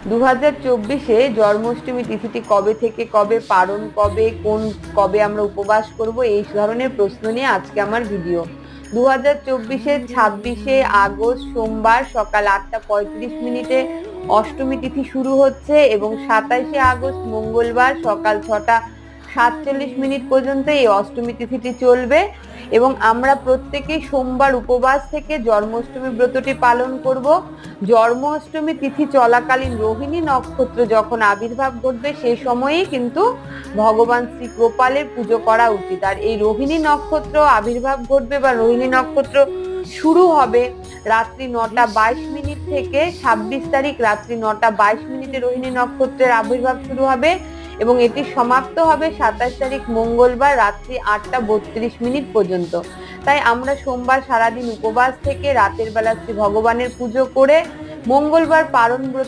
2024-এ জন্মাষ্টমী তিথিটি কবে থেকে কবে পালন, কবে আমরা উপবাস করব, এই ধরনের প্রশ্ন নিয়ে আজকে আমার ভিডিও। 2024-এর 26শে আগস্ট সোমবার সকাল 8:35 অষ্টমী তিথি শুরু হচ্ছে এবং 27শে আগস্ট মঙ্গলবার সকাল 6:47 পর্যন্ত এই অষ্টমী তিথিটি চলবে। এবং আমরা প্রত্যেকেই সোমবার উপবাস থেকে জন্মাষ্টমী ব্রতটি পালন করব। জন্মাষ্টমী তিথি চলাকালীন রোহিণী নক্ষত্র যখন আবির্ভাব ঘটবে সেই সময়েই কিন্তু ভগবান শ্রী গোপালের পুজো করা উচিত। আর এই রোহিণী নক্ষত্র আবির্ভাব ঘটবে বা রোহিণী নক্ষত্র শুরু হবে রাত্রি 9:22 থেকে। 26 তারিখ রাত্রি 9:22 রোহিণী নক্ষত্রের আবির্ভাব শুরু হবে এবং এটি সমাপ্ত হবে 27 তারিখ মঙ্গলবার রাত্রি 8:32 পর্যন্ত। তাই আমরা সোমবার সারাদিন উপবাস থেকে রাতের বেলা শ্রী ভগবানের পুজো করে মঙ্গলবার পারণ ব্রত